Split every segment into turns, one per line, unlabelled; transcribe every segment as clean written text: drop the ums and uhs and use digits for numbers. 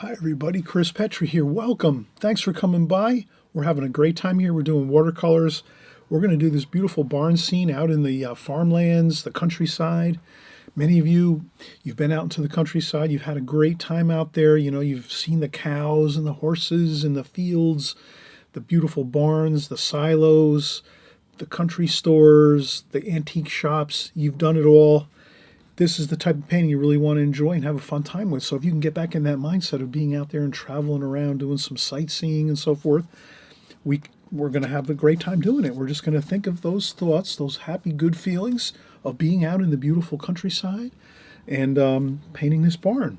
Hi everybody, Chris Petri here. Welcome. Thanks for coming by. We're having a great time here. We're doing watercolors. We're going to do this beautiful barn scene out in the farmlands, the countryside. Many of you, you've been out into the countryside. You've had a great time out there. You know, you've seen the cows and the horses in the fields, the beautiful barns, the silos, the country stores, the antique shops. You've done it all. This is the type of painting you really want to enjoy and have a fun time with. So if you can get back in that mindset of being out there and traveling around, doing some sightseeing and so forth, we're going to have a great time doing it. We're just going to think of those thoughts, those happy, good feelings of being out in the beautiful countryside and painting this barn.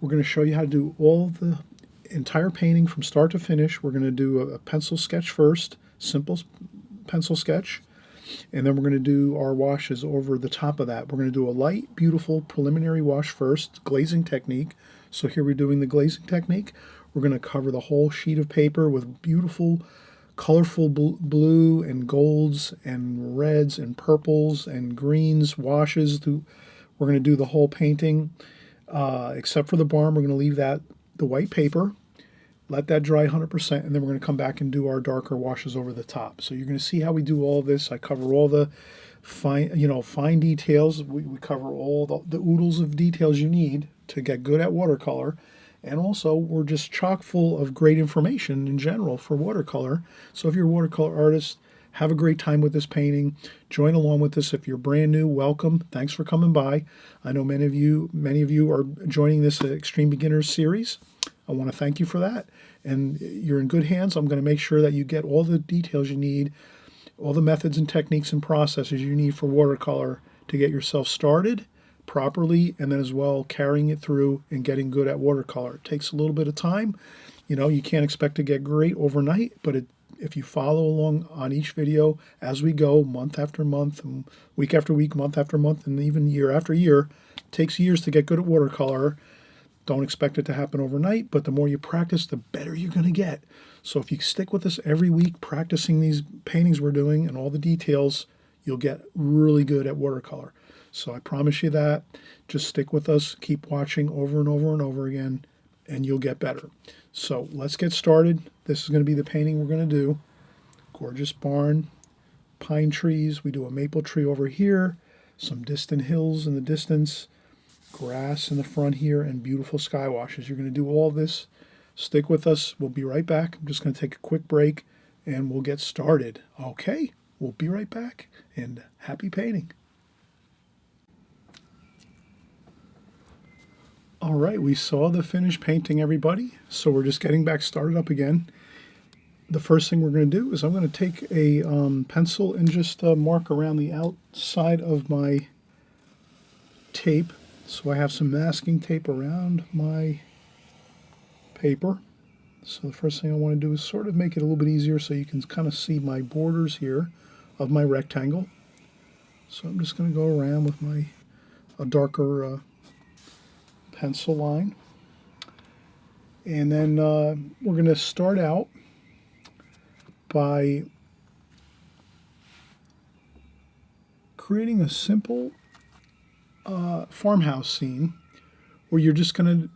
We're going to show you how to do all the entire painting from start to finish. We're going to do a pencil sketch first, simple pencil sketch. And then we're going to do our washes over the top of that. We're going to do a light, beautiful preliminary wash first, glazing technique. So here we're doing the glazing technique. We're going to cover the whole sheet of paper with beautiful, colorful blue and golds and reds and purples and greens washes. We're going to do the whole painting, except for the barn. We're going to leave the white paper. Let that dry 100%, and then we're going to come back and do our darker washes over the top. So you're going to see how we do all this. I cover all the fine details. We cover all the oodles of details you need to get good at watercolor. And also, we're just chock full of great information in general for watercolor. So if you're a watercolor artist, have a great time with this painting. Join along with us. If you're brand new, welcome. Thanks for coming by. I know many of you are joining this Extreme Beginners series. I want to thank you for that. And you're in good hands. I'm going to make sure that you get all the details you need, all the methods and techniques and processes you need for watercolor to get yourself started properly, and then as well carrying it through and getting good at watercolor. It takes a little bit of time. You know, you can't expect to get great overnight, but if you follow along on each video as we go, month after month, and week after week, month after month, and even year after year, it takes years to get good at watercolor. Don't expect it to happen overnight, but the more you practice, the better you're going to get. So if you stick with us every week, practicing these paintings we're doing and all the details, you'll get really good at watercolor. So I promise you that. Just stick with us, keep watching over and over and over again, and you'll get better. So let's get started. This is going to be the painting we're going to do. Gorgeous barn, pine trees. We do a maple tree over here, some distant hills in the distance, grass in the front here, and beautiful sky washes. You're going to do all this. Stick with us. We'll be right back. I'm just going to take a quick break and we'll get started. Okay, we'll be right back, and happy painting. All right, we saw the finished painting, everybody. So we're just getting back started up again. The first thing we're going to do is I'm going to take a pencil and just mark around the outside of my tape. So I have some masking tape around my paper. So the first thing I want to do is sort of make it a little bit easier so you can kind of see my borders here of my rectangle. So I'm just going to go around with a darker pencil line. And then we're going to start out by creating a simple farmhouse scene where you're just going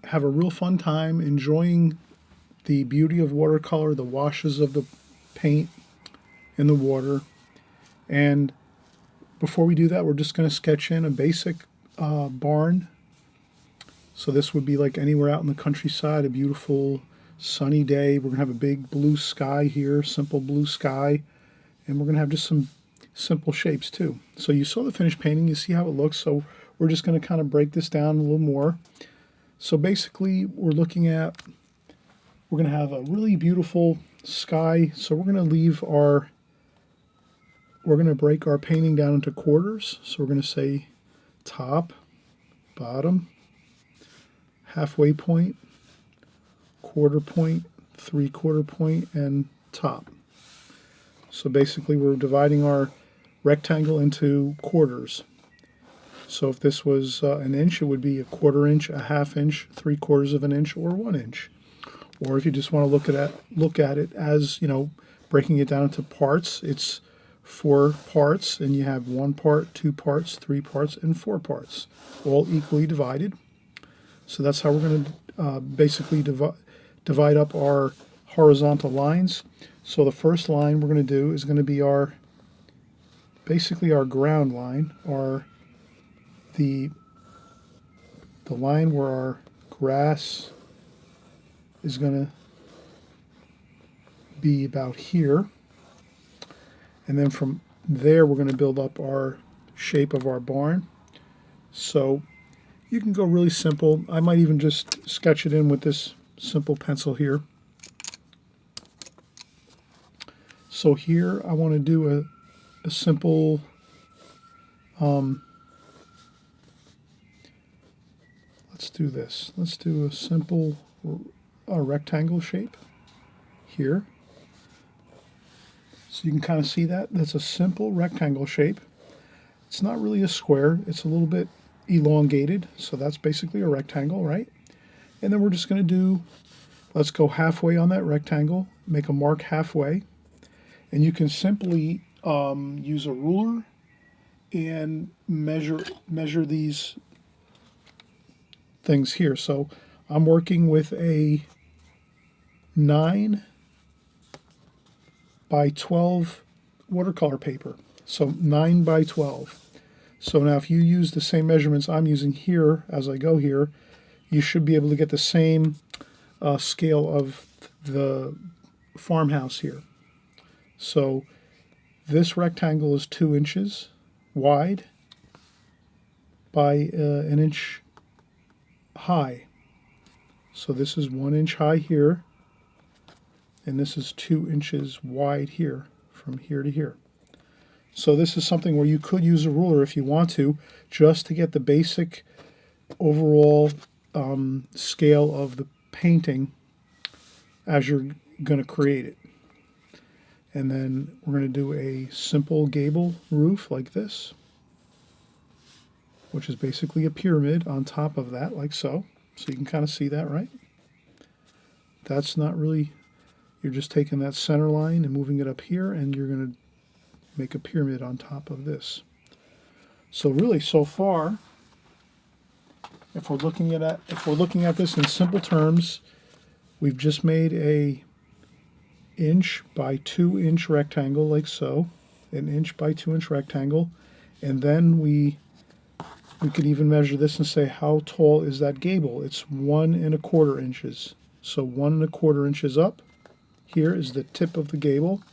to have a real fun time enjoying the beauty of watercolor, the washes of the paint in the water. And before we do that, we're just going to sketch in a basic barn. So this would be like anywhere out in the countryside, a beautiful sunny day. We're going to have a big blue sky here, simple blue sky, and we're going to have just some simple shapes too. So you saw the finished painting, you see how it looks. So we're just going to kind of break this down a little more. So basically we're going to have a really beautiful sky. So we're going to break our painting down into quarters. So we're going to say top, bottom, halfway point, quarter point, 3/4 point, and top. So basically we're dividing our rectangle into quarters. So if this was an inch, it would be 1/4 inch, a 1/2 inch, 3/4 of an inch, or 1 inch. Or if you just want to look at it as, you know, breaking it down into parts, it's 4 parts, and you have 1 part, 2 parts, 3 parts, and 4 parts, all equally divided. So that's how we're going to basically divide up our horizontal lines. So the first line we're going to do is going to be basically our ground line, or the line where our grass is going to be about here. And then from there we're going to build up our shape of our barn. So you can go really simple. I might even just sketch it in with this simple pencil here. So here I want to do a simple let's do this. Let's do a simple rectangle shape here. So you can kind of see that. That's a simple rectangle shape. It's not really a square. It's a little bit elongated. So that's basically a rectangle, right? And then we're just going to do, let's go halfway on that rectangle, make a mark halfway. And you can simply use a ruler and measure these things here. So I'm working with a 9 by 12 watercolor paper. So 9 by 12. So now if you use the same measurements I'm using here as I go here, you should be able to get the same scale of the farmhouse here. So this rectangle is 2 inches wide by 1 inch high. So this is 1 inch high here, and this is 2 inches wide here, from here to here. So this is something where you could use a ruler if you want to, just to get the basic overall scale of the painting as you're going to create it. And then we're going to do a simple gable roof like this, which is basically a pyramid on top of that, like so. So you can kind of see that, right? That's not really, you're just taking that center line and moving it up here, and you're going to make a pyramid on top of this. So really, so far, if we're looking at this in simple terms, we've just made a 1 inch by 2 inch rectangle, like so, 1 inch by 2 inch rectangle, and then we could even measure this and say, how tall is that gable? It's 1 1/4 inches. So 1 1/4 inches up. Here is the tip of the gable,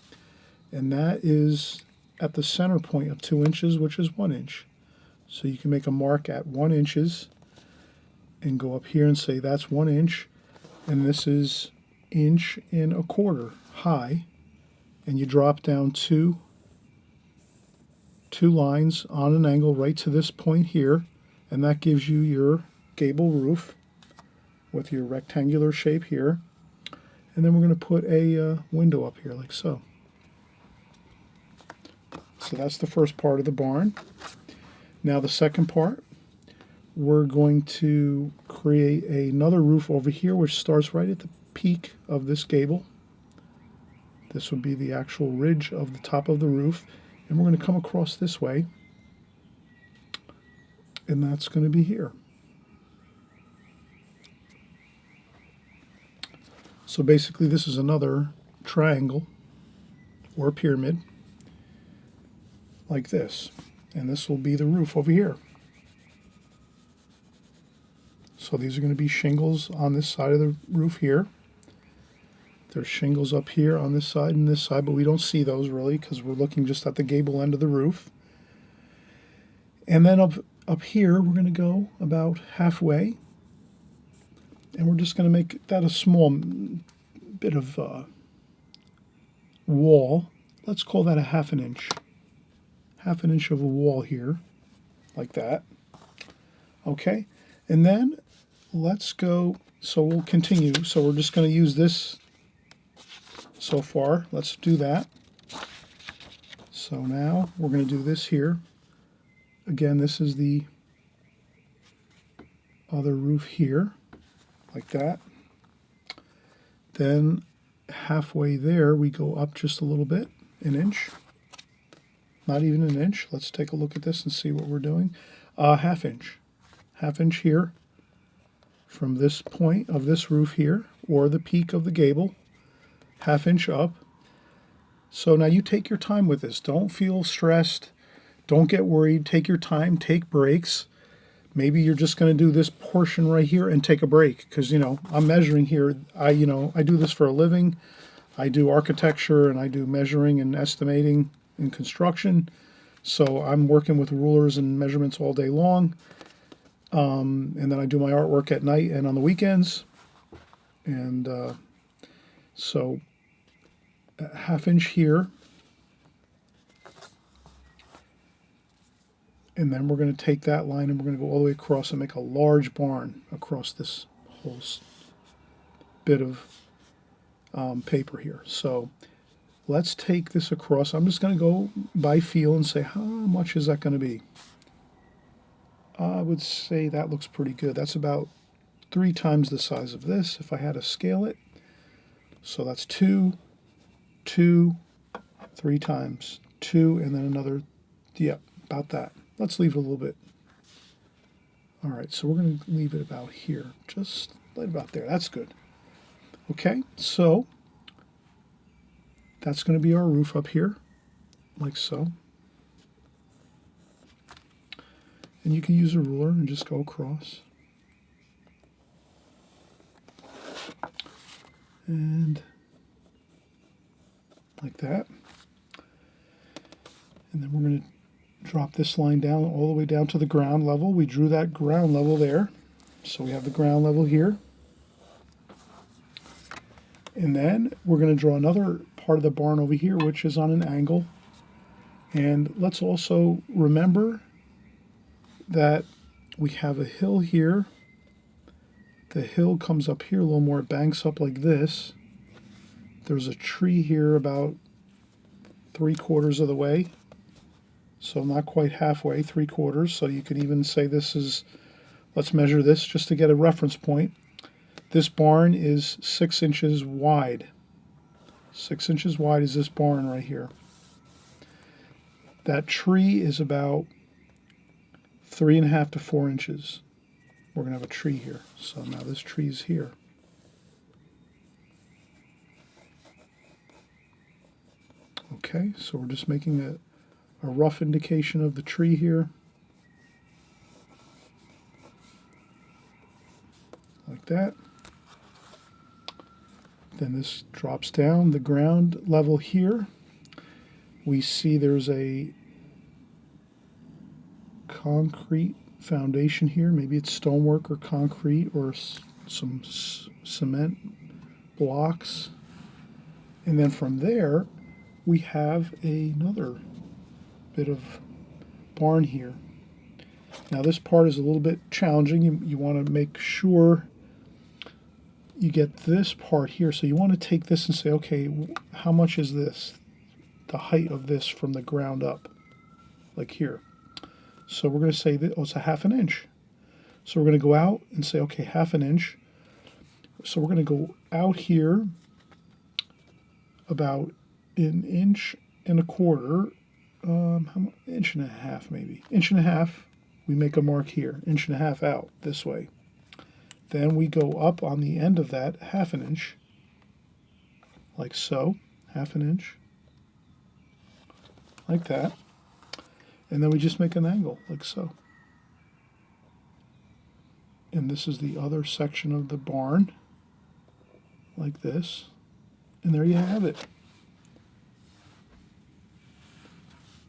and that is at the center point of 2 inches, which is 1 inch. So you can make a mark at 1 inches and go up here and say that's 1 inch, and this is 1 1/4 high, and you drop down two lines on an angle right to this point here, and that gives you your gable roof with your rectangular shape here. And then we're going to put a window up here like so. So that's the first part of the barn. Now the second part, we're going to create another roof over here, which starts right at the peak of this gable. This would be the actual ridge of the top of the roof, and we're going to come across this way, and that's going to be here. So basically this is another triangle or pyramid like this, and this will be the roof over here. So these are going to be shingles on this side of the roof here. There's shingles up here on this side and this side, but we don't see those really because we're looking just at the gable end of the roof. And then up here we're going to go about halfway, and we're just going to make that a small bit of wall. Let's call that a 1/2 inch. 1/2 inch of a wall here, like that. Okay, and then let's go, so we'll continue. So we're just going to use this so far. Let's do that. So now we're going to do this here. Again, this is the other roof here, like that. Then halfway there we go up just a little bit, 1 inch. Not even 1 inch. Let's take a look at this and see what we're doing. 1/2 inch. 1/2 inch here from this point of this roof here, or the peak of the gable, 1/2 inch up. So now you take your time with this. Don't feel stressed. Don't get worried. Take your time. Take breaks. Maybe you're just going to do this portion right here and take a break because, I'm measuring here. I do this for a living. I do architecture and I do measuring and estimating in construction. So I'm working with rulers and measurements all day long. And then I do my artwork at night and on the weekends. And so 1/2 inch here. And then we're going to take that line and we're going to go all the way across and make a large barn across this whole bit of paper here. So let's take this across. I'm just going to go by feel and say, how much is that going to be? I would say that looks pretty good. That's about 3 times the size of this if I had to scale it. So that's 2, 2, 3 times 2, and then another, yeah, about that. Let's leave it a little bit. All right, so we're going to leave it about here. Just right about there. That's good. Okay, so that's going to be our roof up here, like so. And you can use a ruler and just go across. And like that. And then we're going to drop this line down all the way down to the ground level. We drew that ground level there. So we have the ground level here. And then we're going to draw another part of the barn over here, which is on an angle. And let's also remember that we have a hill here. The hill comes up here a little more, it banks up like this. There's a tree here about 3/4 of the way. So not quite halfway, 3/4. So you could even say this is, let's measure this just to get a reference point. This barn is 6 inches wide. 6 inches wide is this barn right here. That tree is about 3.5 to 4 inches. We're going to have a tree here. So now this tree's here. Okay, so we're just making a rough indication of the tree here. Like that. Then this drops down. The ground level here, we see there's a concrete foundation here. Maybe it's stonework or concrete or some cement blocks. And then from there, we have another bit of barn here. Now this part is a little bit challenging. You want to make sure you get this part here. So you want to take this and say, okay, how much is this? The height of this from the ground up, like here. So we're going to say that, oh, it's a 1/2 inch. So we're going to go out and say, okay, 1/2 inch. So we're going to go out here about 1.25 inches. Inch and a half maybe. 1.5 inches. We make a mark here, 1.5 inches out this way. Then we go up on the end of that 1/2 inch, like so, 1/2 inch, like that. And then we just make an angle, like so. And this is the other section of the barn, like this. And there you have it.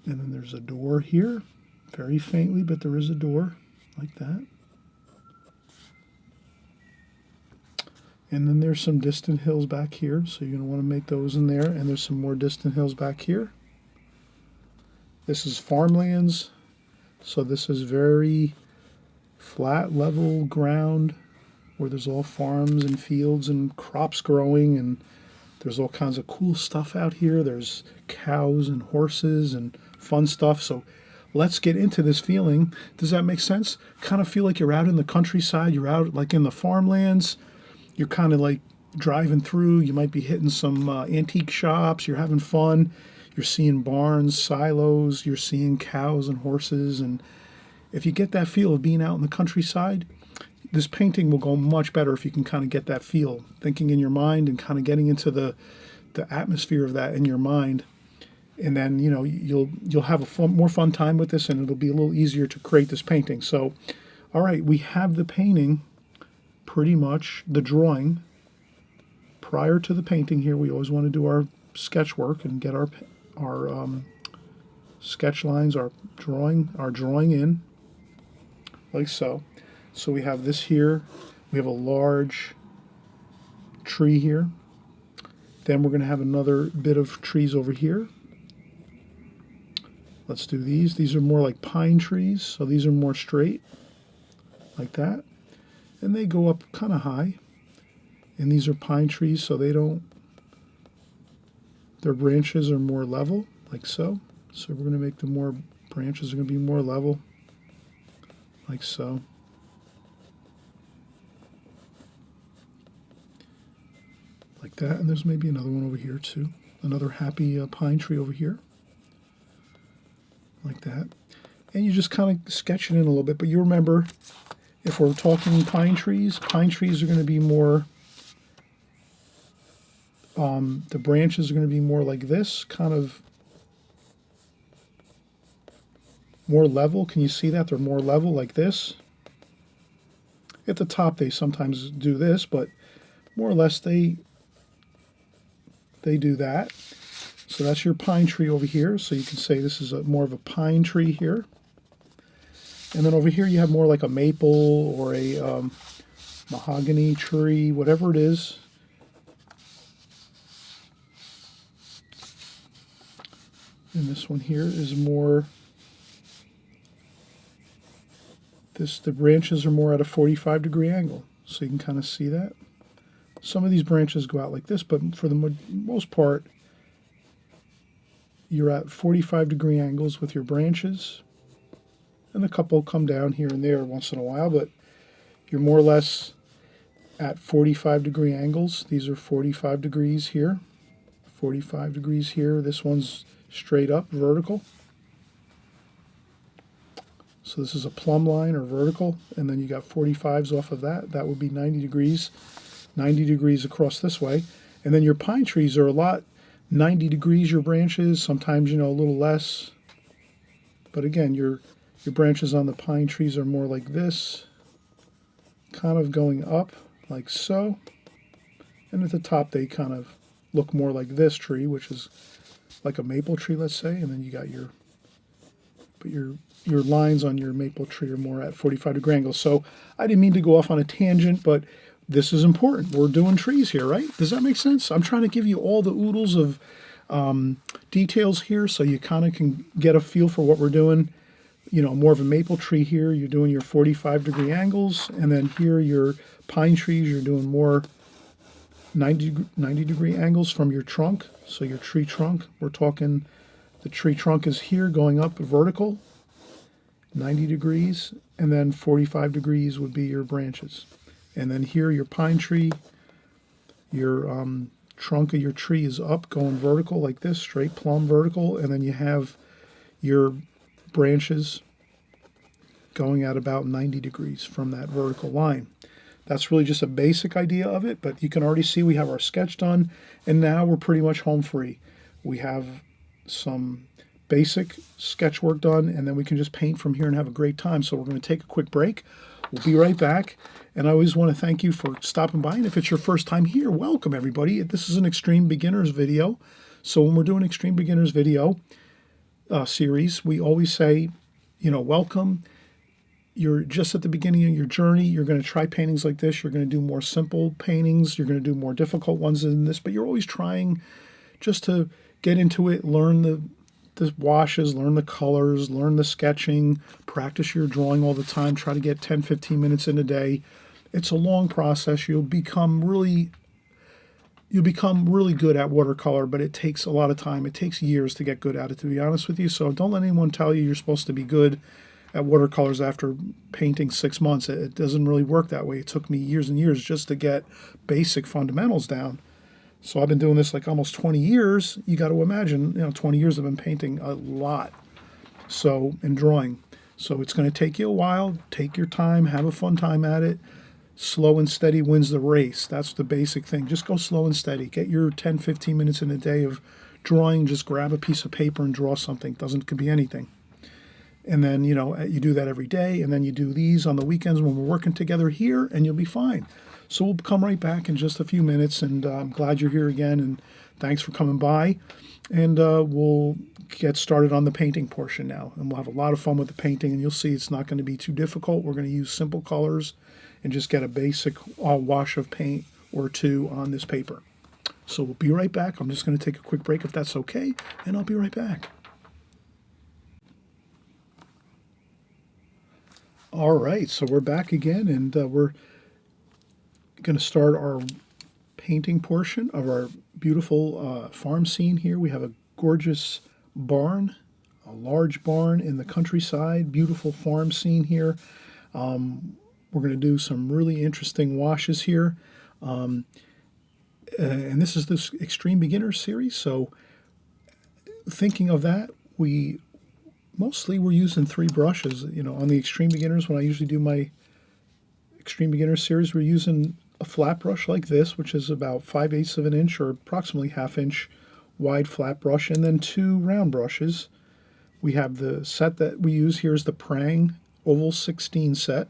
And then there's a door here, very faintly, but there is a door, like that. And then there's some distant hills back here, so you're going to want to make those in there. And there's some more distant hills back here. This is farmlands, so this is very flat, level ground where there's all farms and fields and crops growing, and there's all kinds of cool stuff out here. There's cows and horses and fun stuff. So let's get into this feeling. Does that make sense? Kind of feel like you're out in the countryside. You're out like in the farmlands. You're kind of like driving through. You might be hitting some antique shops. You're having fun. You're seeing barns, silos. You're seeing cows and horses. And if you get that feel of being out in the countryside, this painting will go much better if you can kind of get that feel, thinking in your mind and kind of getting into the atmosphere of that in your mind. And then, you know, you'll have a more fun time with this, and it'll be a little easier to create this painting. So, all right, we have the painting, pretty much the drawing. Prior to the painting here, we always want to do our sketch work and get our sketch lines, our drawing in, like so. So we have this here. We have a large tree here. Then we're going to have another bit of trees over here. Let's do these. These are more like pine trees, so these are more straight, like that. And they go up kind of high. And these are pine trees, so their branches are more level, like so. So we're going to make the branches are going to be more level, like so. Like that, and there's maybe another one over here too. Another happy pine tree over here. Like that. And you just kind of sketch it in a little bit, but you remember, if we're talking pine trees are going to be more, the branches are going to be more like this, kind of more level. Can you see that? They're more level like this. At the top they sometimes do this, but more or less they do that. So that's your pine tree over here. So you can say this is more of a pine tree here. And then over here you have more like a maple or a mahogany tree, whatever it is. And this one here is more, the branches are more at a 45-degree angle. So you can kind of see that. Some of these branches go out like this, but for the most part, you're at 45-degree angles with your branches, and a couple come down here and there once in a while, but you're more or less at 45-degree angles. These are 45 degrees here, 45 degrees here. This one's straight up, vertical. So this is a plumb line or vertical, and then you got 45s off of that. That would be 90 degrees, 90 degrees across this way. And then your pine trees are a lot 90 degrees, your branches, sometimes, you know, a little less. But again, your branches on the pine trees are more like this, kind of going up like so. And at the top they kind of look more like this tree, which is like a maple tree, let's say. And then you got your lines on your maple tree are more at 45-degree angles. So I didn't mean to go off on a tangent, but this is important. We're doing trees here, right? Does that make sense? I'm trying to give you all the oodles of details here so you kind of can get a feel for what we're doing. You know, more of a maple tree here, you're doing your 45-degree angles, and then here your pine trees, you're doing more 90-degree angles from your trunk. So your tree trunk, we're talking the tree trunk is here going up vertical, 90 degrees, and then 45 degrees would be your branches. And then here, your pine tree, your trunk of your tree is up, going vertical like this, straight plumb vertical, and then you have your branches going at about 90 degrees from that vertical line. That's really just a basic idea of it, but you can already see we have our sketch done, and now we're pretty much home free. We have some basic sketch work done, and then we can just paint from here and have a great time. So we're going to take a quick break. We'll be right back. And I always want to thank you for stopping by. And if it's your first time here, welcome everybody. This is an Extreme Beginners video. So when we're doing Extreme Beginners video series, we always say, you know, welcome. You're just at the beginning of your journey. You're going to try paintings like this. You're going to do more simple paintings. You're going to do more difficult ones than this. But you're always trying just to get into it, learn the washes, learn the colors, learn the sketching, practice your drawing all the time. Try to get 10, 15 minutes in a day. It's a long process. You'll become really good at watercolor, but it takes a lot of time. It takes years to get good at it, to be honest with you. So don't let anyone tell you you're supposed to be good at watercolors after painting 6 months. It doesn't really work that way. It took me years and years just to get basic fundamentals down. So I've been doing this like almost 20 years. You got to imagine, 20 years I've been painting a lot. So, and drawing. So it's going to take you a while. Take your time, have a fun time at it. Slow and steady wins the race. That's the basic thing. Just go slow and steady. Get your 10, 15 minutes in a day of drawing. Just grab a piece of paper and draw something. Could be anything. And then, you do that every day, and then you do these on the weekends when we're working together here, and you'll be fine. So we'll come right back in just a few minutes, and I'm glad you're here again, and thanks for coming by. And we'll get started on the painting portion now, and we'll have a lot of fun with the painting, and you'll see it's not going to be too difficult. We're going to use simple colors and just get a basic wash of paint or two on this paper. So we'll be right back. I'm just going to take a quick break if that's okay, and I'll be right back. All right, so we're back again, and we're going to start our painting portion of our beautiful farm scene here. We have a gorgeous barn, a large barn in the countryside, beautiful farm scene here. We're going to do some really interesting washes here. And this is this Extreme Beginner series, so thinking of that, we're using 3 brushes. On the Extreme Beginners, when I usually do my Extreme Beginner series, we're using a flat brush like this, which is about 5/8 of an inch or approximately ½ inch wide flat brush, and then 2 round brushes. We have the set that we use here is the Prang Oval 16 set.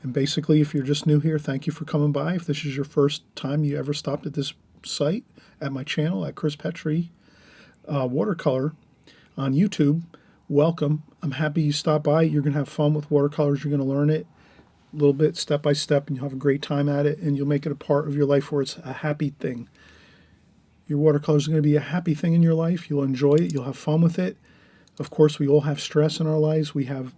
And basically, if you're just new here, thank you for coming by. If this is your first time you ever stopped at this site, at my channel, at Chris Petri Watercolor on YouTube, welcome. I'm happy you stopped by. You're going to have fun with watercolors. You're going to learn it a little bit, step by step, and you'll have a great time at it, and you'll make it a part of your life where it's a happy thing. Your watercolors are going to be a happy thing in your life. You'll enjoy it. You'll have fun with it. Of course, we all have stress in our lives. We have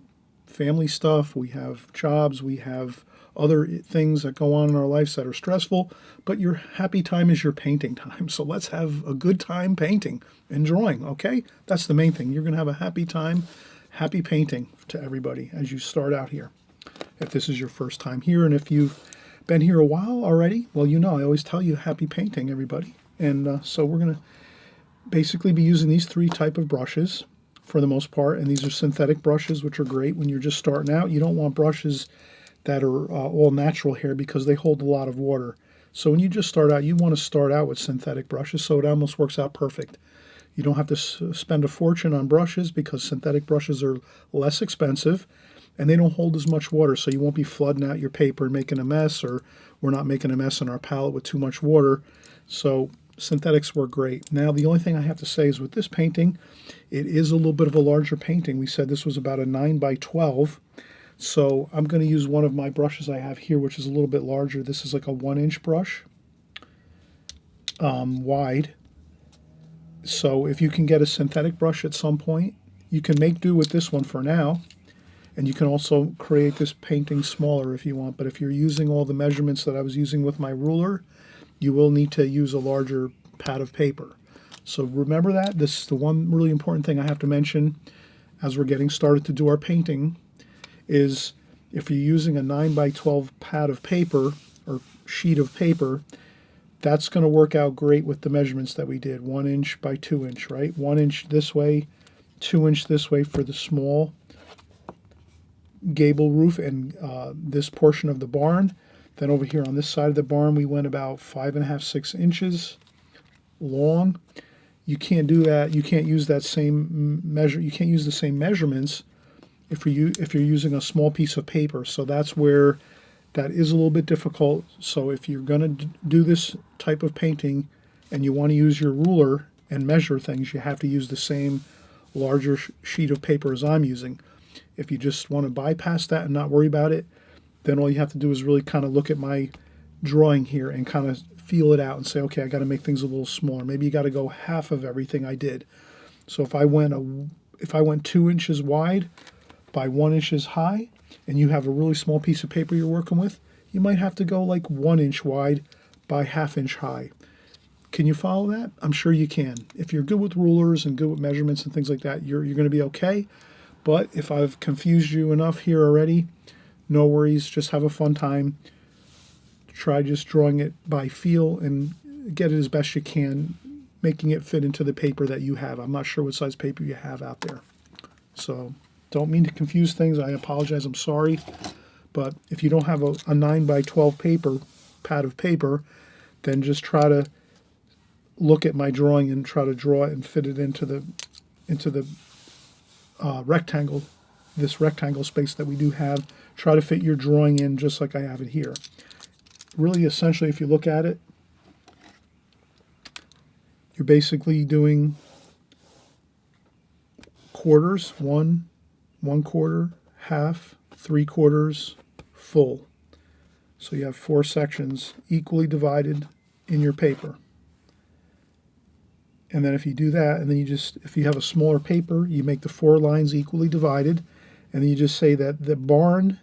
family stuff. We have jobs. We have other things that go on in our lives that are stressful, but your happy time is your painting time. So let's have a good time painting and drawing, okay? That's the main thing. You're going to have a happy time, happy painting to everybody as you start out here. If this is your first time here, and if you've been here a while already, well, I always tell you happy painting, everybody. And so we're going to basically be using these 3 type of brushes for the most part, and these are synthetic brushes, which are great when you're just starting out. You don't want brushes that are all natural hair because they hold a lot of water. So when you just start out, you want to start out with synthetic brushes, so it almost works out perfect. You don't have to spend a fortune on brushes because synthetic brushes are less expensive and they don't hold as much water, so you won't be flooding out your paper and making a mess, or we're not making a mess in our palette with too much water. So synthetics work great. Now, the only thing I have to say is with this painting, it is a little bit of a larger painting. We said this was about a 9x12. So I'm going to use one of my brushes I have here, which is a little bit larger. This is like a 1-inch brush, wide. So if you can get a synthetic brush at some point, you can make do with this one for now. And you can also create this painting smaller if you want. But if you're using all the measurements that I was using with my ruler, you will need to use a larger pad of paper. So remember that. This is the one really important thing I have to mention as we're getting started to do our painting, is if you're using a 9x12 pad of paper or sheet of paper, that's going to work out great with the measurements that we did, 1 inch by 2 inch, right? 1 inch this way, 2 inch this way for the small gable roof and this portion of the barn. Then over here on this side of the barn, we went about 5.5, 6 inches long. You can't do that. You can't use that same measure. You can't use the same measurements if you're using a small piece of paper. So that's where that is a little bit difficult. So if you're going to do this type of painting and you want to use your ruler and measure things, you have to use the same larger sheet of paper as I'm using. If you just want to bypass that and not worry about it, then all you have to do is really kind of look at my drawing here and kind of feel it out and say, okay, I got to make things a little smaller. Maybe you got to go half of everything I did. So if I went 2 inches wide by 1 inches high, and you have a really small piece of paper you're working with, you might have to go like 1 inch wide by ½ inch high. Can you follow that? I'm sure you can. If you're good with rulers and good with measurements and things like that, you're going to be okay. But if I've confused you enough here already, no worries. Just have a fun time. Try just drawing it by feel and get it as best you can, making it fit into the paper that you have. I'm not sure what size paper you have out there. So don't mean to confuse things. I apologize. I'm sorry. But if you don't have a 9 by 12 pad of paper, then just try to look at my drawing and try to draw it and fit it into the rectangle, this rectangle space that we do have. Try to fit your drawing in just like I have it here. Really, essentially, if you look at it, you're basically doing quarters, one quarter, half, 3/4, full. So you have 4 sections equally divided in your paper. And then if you do that, and then if you have a smaller paper, you make the 4 lines equally divided, and then you just say that the barn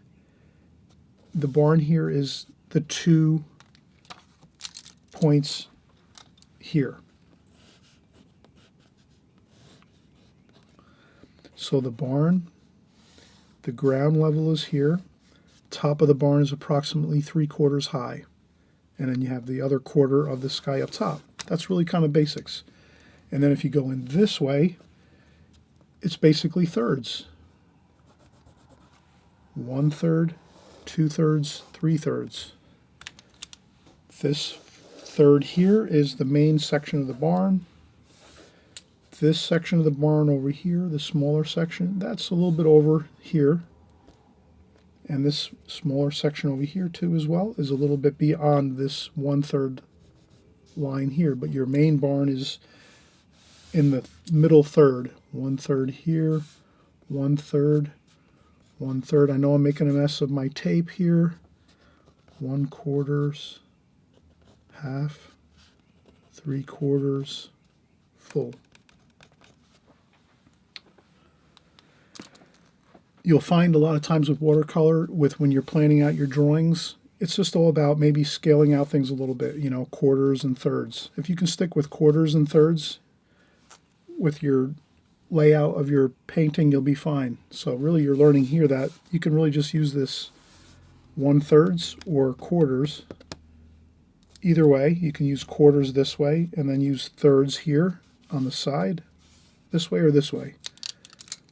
here is the 2 points here. So the barn, the ground level is here. Top of the barn is approximately 3/4 high. And then you have the other quarter of the sky up top. That's really kind of basics. And then if you go in this way, it's basically thirds. 1/3, 2/3, 3/3. This third here is the main section of the barn. This section of the barn over here, the smaller section, that's a little bit over here. And this smaller section over here too as well is a little bit beyond this 1/3 line here. But your main barn is in the middle third. 1/3 here, 1/3, 1/3. I know I'm making a mess of my tape here. 1/4, half, 3/4, full. You'll find a lot of times with watercolor, when you're planning out your drawings, it's just all about maybe scaling out things a little bit, quarters and thirds. If you can stick with quarters and thirds with your layout of your painting, you'll be fine. So really you're learning here that you can really just use this 1/3 or quarters. Either way, you can use quarters this way and then use thirds here on the side, this way or this way.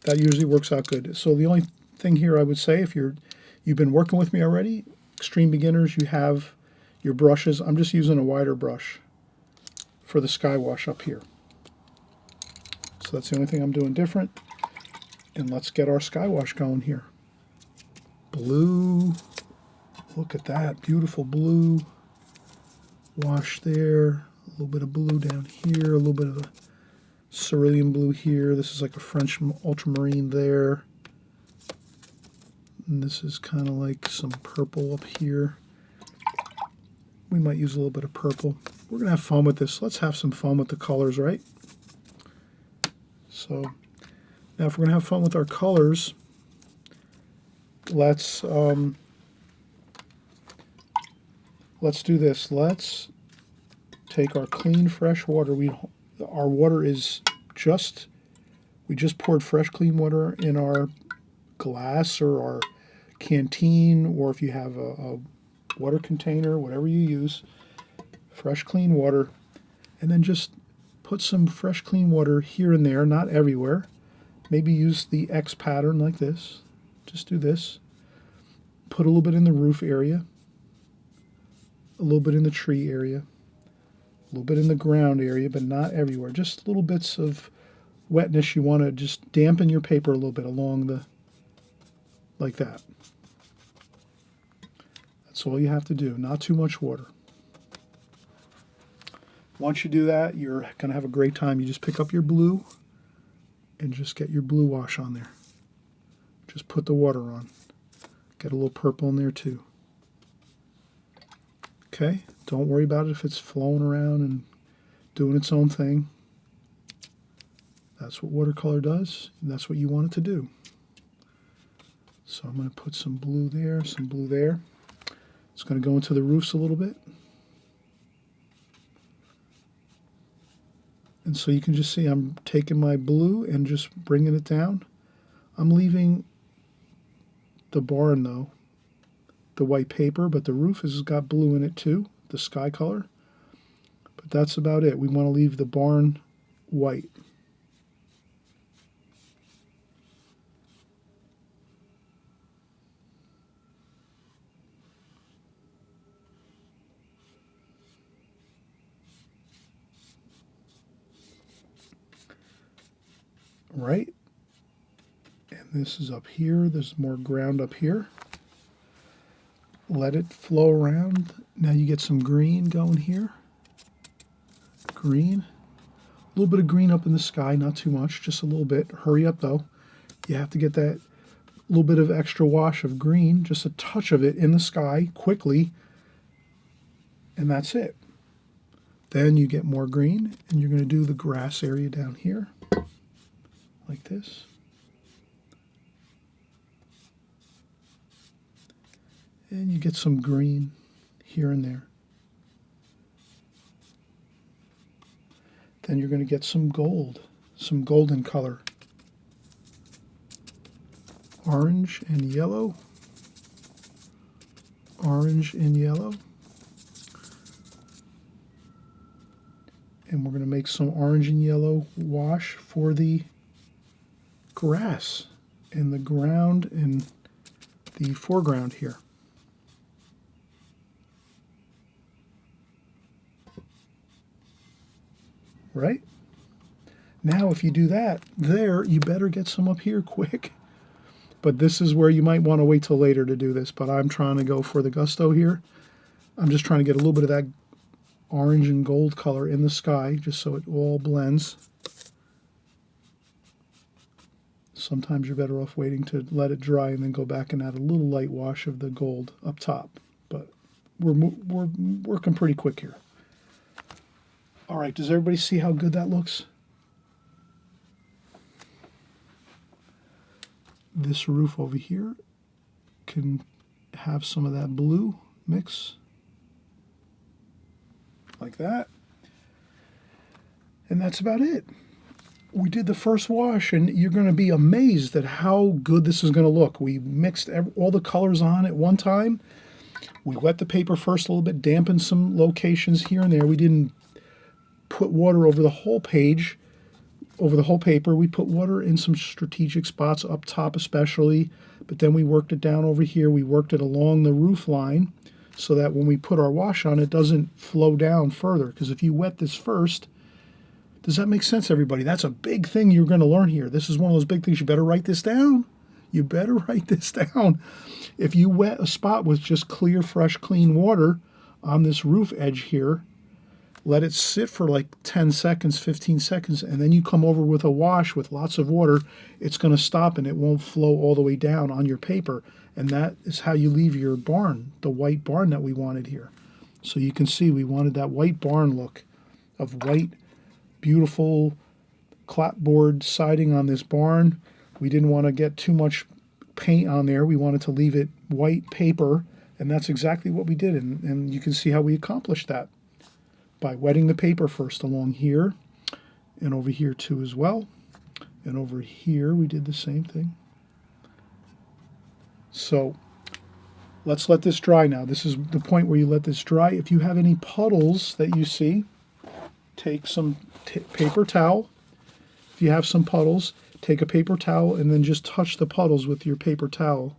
That usually works out good. So the only thing here I would say, if you've been working with me already, extreme beginners, you have your brushes. I'm just using a wider brush for the sky wash up here. So that's the only thing I'm doing different. And let's get our sky wash going here. Blue. Look at that. Beautiful blue. Wash there. A little bit of blue down here. A little bit of a cerulean blue here. This is like a French ultramarine there. And this is kind of like some purple up here. We might use a little bit of purple. We're going to have fun with this. Let's have some fun with the colors, right? So now if we're going to have fun with our colors, let's do this. Let's take our clean, fresh water. Our water is we just poured fresh, clean water in our glass or our canteen, or if you have a water container, whatever you use, fresh, clean water, and then just put some fresh, clean water here and there, not everywhere. Maybe use the X pattern like this. Just do this. Put a little bit in the roof area, a little bit in the tree area, a little bit in the ground area, but not everywhere. Just little bits of wetness. You want to just dampen your paper a little bit along like that. That's all you have to do, not too much water. Once you do that, you're going to have a great time. You just pick up your blue and just get your blue wash on there. Just put the water on. Get a little purple in there too. Okay, don't worry about it if it's flowing around and doing its own thing. That's what watercolor does, and that's what you want it to do. So I'm going to put some blue there, some blue there. It's going to go into the roofs a little bit. And so you can just see I'm taking my blue and just bringing it down. I'm leaving the barn, though, the white paper, but the roof has got blue in it too, the sky color. But that's about it. We want to leave the barn white. right? And this is up here. There's more ground up here. Let it flow around. Now you get some green going here. Green. A little bit of green up in the sky, not too much, just a little bit. Hurry up though. You have to get that little bit of extra wash of green, just a touch of it in the sky quickly, and that's it. Then you get more green, and you're going to do the grass area down here, like this. And you get some green here and there. Then you're going to get some gold, some golden color. Orange and yellow. Orange and yellow. And we're going to make some orange and yellow wash for the grass and the ground in the foreground here. Right? Now if you do that there, you better get some up here quick. But this is where you might want to wait till later to do this, but I'm trying to go for the gusto here. I'm just trying to get a little bit of that orange and gold color in the sky, just so it all blends. Sometimes you're better off waiting to let it dry and then go back and add a little light wash of the gold up top. But we're working pretty quick here. All right, does everybody see how good that looks? This roof over here can have some of that blue mix, like that. And that's about it. We did the first wash, and you're going to be amazed at how good this is going to look. We mixed all the colors on at one time. We wet the paper first a little bit, dampened some locations here and there. We didn't put water over the whole page, over the whole paper. We put water in some strategic spots up top especially, but then we worked it down over here. We worked it along the roof line so that when we put our wash on, it doesn't flow down further. Because if you wet this first, does that make sense, everybody? That's a big thing you're going to learn here. This is one of those big things. You better write this down. You better write this down. If you wet a spot with just clear, fresh, clean water on this roof edge here, let it sit for like 10 seconds, 15 seconds, and then you come over with a wash with lots of water, it's going to stop and it won't flow all the way down on your paper. And that is how you leave your barn, the white barn that we wanted here. So you can see we wanted that white barn look of white, beautiful clapboard siding on this barn. We didn't want to get too much paint on there. We wanted to leave it white paper, and that's exactly what we did. And you can see how we accomplished that by wetting the paper first along here and over here too as well. And over here we did the same thing. So let's let this dry now. This is the point where you let this dry. If you have any puddles that you see, take some paper towel. If you have some puddles, take a paper towel and then just touch the puddles with your paper towel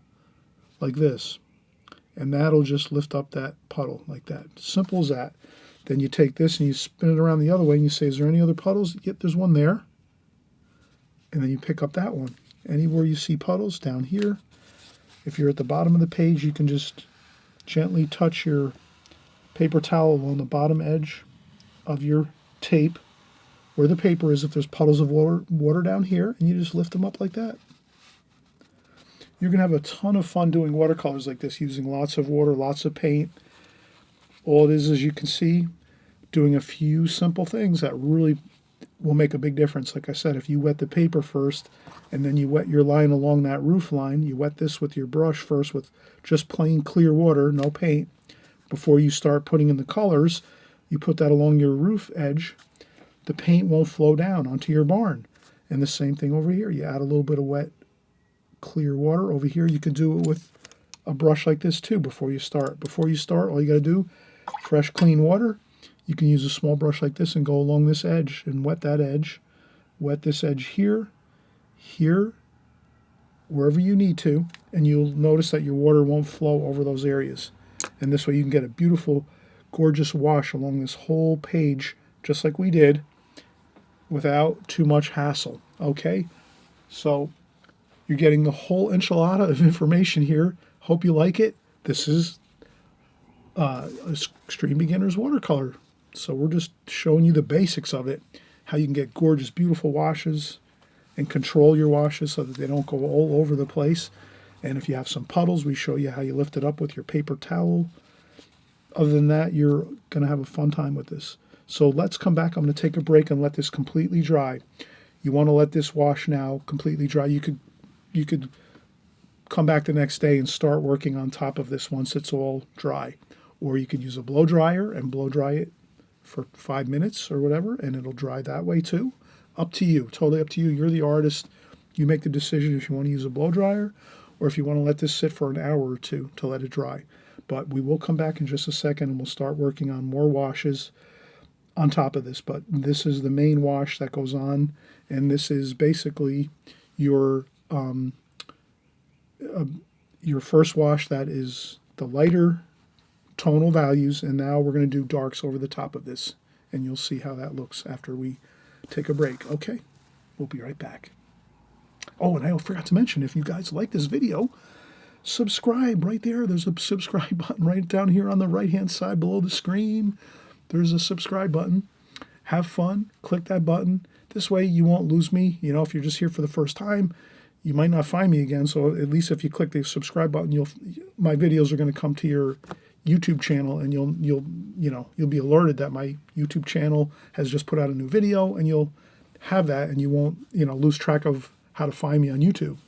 like this. And that'll just lift up that puddle like that. Simple as that. Then you take this and you spin it around the other way and you say, is there any other puddles? Yep, there's one there. And then you pick up that one. Anywhere you see puddles, down here. If you're at the bottom of the page, you can just gently touch your paper towel along the bottom edge of your tape where the paper is. If there's puddles of water down here, and you just lift them up like that. You're going to have a ton of fun doing watercolors like this, using lots of water, lots of paint. All it is, as you can see, doing a few simple things that really will make a big difference. Like I said, if you wet the paper first and then you wet your line along that roof line, you wet this with your brush first with just plain clear water, no paint. Before you start putting in the colors, you put that along your roof edge. The paint won't flow down onto your barn. And the same thing over here. You add a little bit of wet, clear water. Over here, you can do it with a brush like this too before you start. Before you start, all you got to do, fresh, clean water. You can use a small brush like this and go along this edge and wet that edge. Wet this edge here, here, wherever you need to, and you'll notice that your water won't flow over those areas. And this way you can get a beautiful, gorgeous wash along this whole page, just like we did, without too much hassle. Okay? So you're getting the whole enchilada of information here. Hope you like it. This is Extreme Beginner's Watercolor. So we're just showing you the basics of it, how you can get gorgeous, beautiful washes and control your washes so that they don't go all over the place. And if you have some puddles, we show you how you lift it up with your paper towel. Other than that, you're going to have a fun time with this. So let's come back. I'm going to take a break and let this completely dry. You want to let this wash now completely dry. You could come back the next day and start working on top of this once it's all dry. Or you could use a blow dryer and blow dry it for 5 minutes or whatever, and it'll dry that way too. Up to you, totally up to you. You're the artist. You make the decision if you want to use a blow dryer or if you want to let this sit for an hour or two to let it dry. But we will come back in just a second and we'll start working on more washes on top of this. But this is the main wash that goes on, and this is basically your first wash that is the lighter tonal values, and now we're going to do darks over the top of this, and you'll see how that looks after we take a break. Okay, we'll be right back. Oh, and I forgot to mention, if you guys like this video, subscribe right there. There's a subscribe button right down here on the right-hand side below the screen. There's a subscribe button. Have fun. Click that button. This way you won't lose me. You know, if you're just here for the first time, you might not find me again. So at least if you click the subscribe button, my videos are going to come to your YouTube channel, and you'll be alerted that my YouTube channel has just put out a new video, and you'll have that, and you won't lose track of how to find me on YouTube.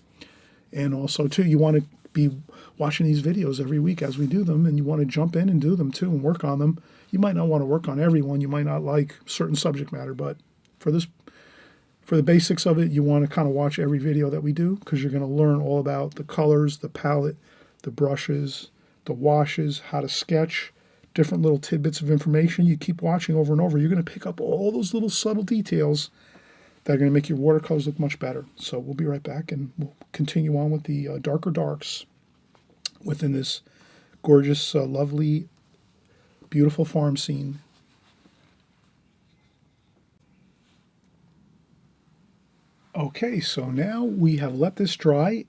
And also too, you want to be watching these videos every week as we do them, and you want to jump in and do them too and work on them. You might not want to work on every one. You might not like certain subject matter, but for the basics of it, you want to kind of watch every video that we do, because you're going to learn all about the colors, the palette, the brushes, the washes, how to sketch, different little tidbits of information. You keep watching over and over, you're going to pick up all those little subtle details that are going to make your watercolors look much better. So we'll be right back, and we'll continue on with the darker darks within this gorgeous, lovely, beautiful farm scene. Okay, so now we have let this dry,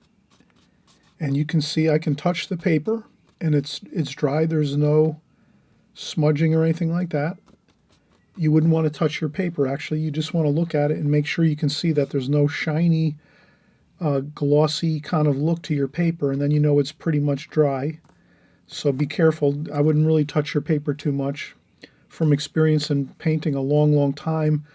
and you can see I can touch the paper, and it's dry. There's no smudging or anything like that. You wouldn't want to touch your paper. Actually, you just want to look at it and make sure you can see that there's no shiny, glossy kind of look to your paper, and then you know it's pretty much dry. So be careful. I wouldn't really touch your paper too much. From experience in painting a long, long time,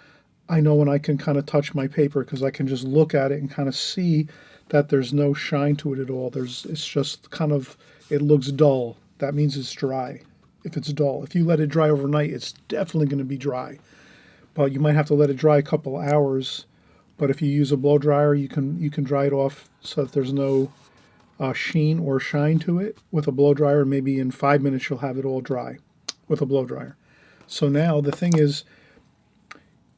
I know when I can kind of touch my paper, because I can just look at it and kind of see that there's no shine to it at all. It's just kind of, it looks dull. That means it's dry. If it's dull, if you let it dry overnight, it's definitely going to be dry. But you might have to let it dry a couple hours. But if you use a blow dryer, you can dry it off so that there's no sheen or shine to it with a blow dryer. Maybe in 5 minutes you'll have it all dry with a blow dryer. So now the thing is,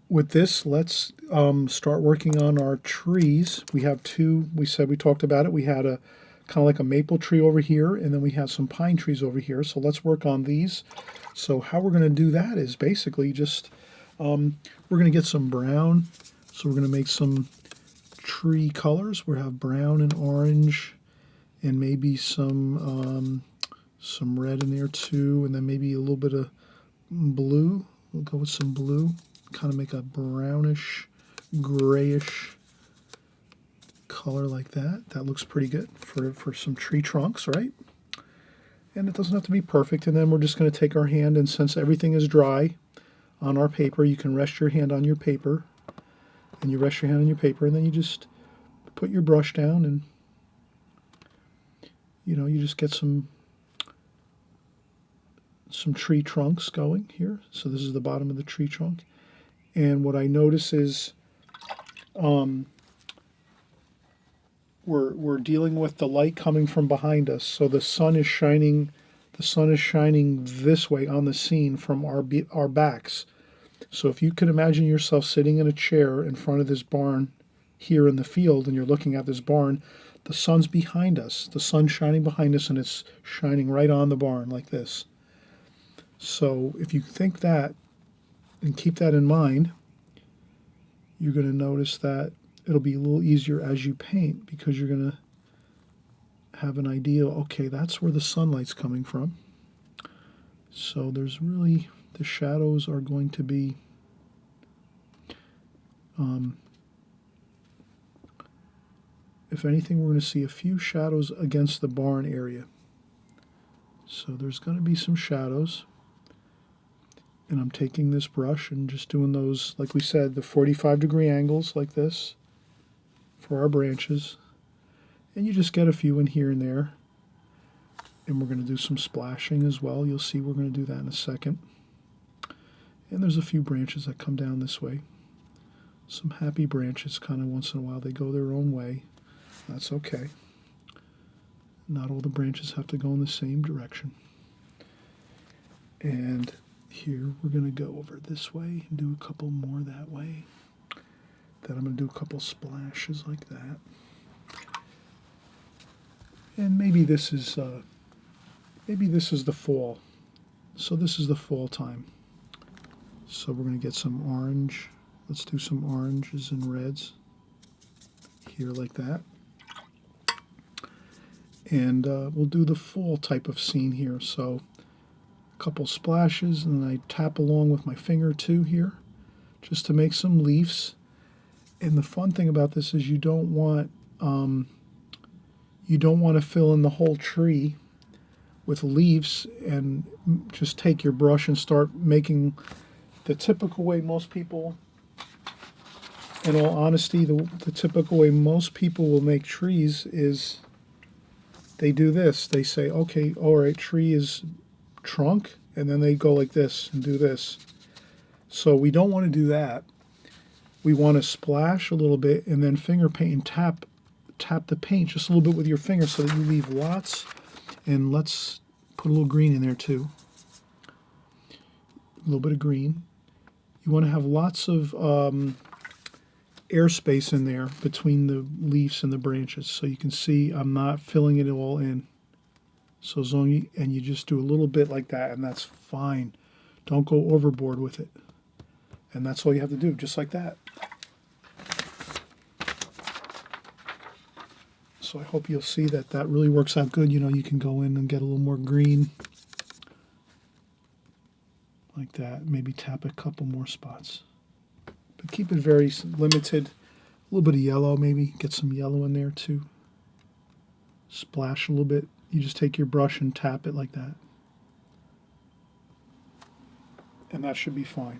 with this, let's start working on our trees. We have two. We talked about it. We had a kind of like a maple tree over here, and then we have some pine trees over here. So let's work on these. So how we're going to do that is basically just we're going to get some brown. So we're going to make some tree colors. We have brown and orange, and maybe some red in there too, and then maybe a little bit of blue. We'll go with some blue. Kind of make a brownish, grayish color like that. That looks pretty good for some tree trunks, right? And it doesn't have to be perfect. And then we're just going to take our hand, and since everything is dry on our paper, you can rest your hand on your paper, and you rest your hand on your paper, and then you just put your brush down, and you just get some tree trunks going here. So this is the bottom of the tree trunk. And what I notice is we're dealing with the light coming from behind us. So the sun is shining this way on the scene from our backs. So if you can imagine yourself sitting in a chair in front of this barn here in the field, and you're looking at this barn, the sun's behind us. The sun's shining behind us, and it's shining right on the barn like this. So if you think that and keep that in mind, you're going to notice that it'll be a little easier as you paint because you're going to have an idea, okay, that's where the sunlight's coming from. So there's really, the shadows are going to be if anything, we're going to see a few shadows against the barn area. So there's going to be some shadows. And I'm taking this brush and just doing those, like we said, the 45-degree angles like this for our branches. And you just get a few in here and there. And we're going to do some splashing as well. You'll see we're going to do that in a second. And there's a few branches that come down this way. Some happy branches, kind of once in a while, they go their own way. That's okay. Not all the branches have to go in the same direction. And here we're going to go over this way and do a couple more that way. Then I'm going to do a couple splashes like that. And maybe this is the fall. So this is the fall time. So we're going to get some orange. Let's do some oranges and reds here like that. And we'll do the fall type of scene here. So a couple splashes, and then I tap along with my finger too here, just to make some leaves. And the fun thing about this is you don't want to fill in the whole tree with leaves and just take your brush and start making the typical way most people, in all honesty, the typical way most people will make trees is they do this. They say, okay, all right, tree is trunk, and then they go like this and do this. So we don't want to do that. We want to splash a little bit and then finger paint and tap the paint just a little bit with your finger so that you leave lots. And let's put a little green in there too. A little bit of green. You want to have lots of airspace in there between the leaves and the branches, so you can see I'm not filling it all in. So as long and you just do a little bit like that, and that's fine. Don't go overboard with it. And that's all you have to do, just like that. So I hope you'll see that that really works out good. You know, you can go in and get a little more green like that. Maybe tap a couple more spots. But keep it very limited. A little bit of yellow, maybe. Get some yellow in there too. Splash a little bit. You just take your brush and tap it like that. And that should be fine.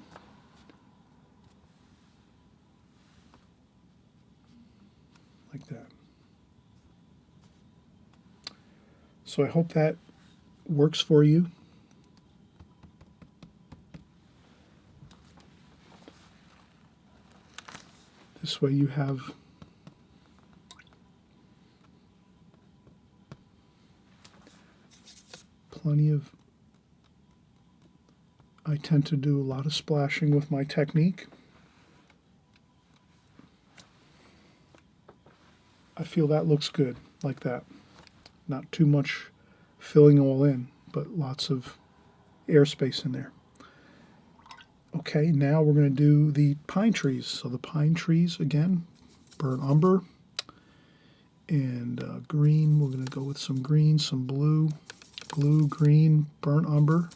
Like that. So I hope that works for you. This way you have plenty of, I tend to do a lot of splashing with my technique. I feel that looks good, like that. Not too much filling all in, but lots of airspace in there. Okay, now we're going to do the pine trees. So the pine trees, again, burnt umber and green. We're going to go with some green, some blue, green, burnt umber.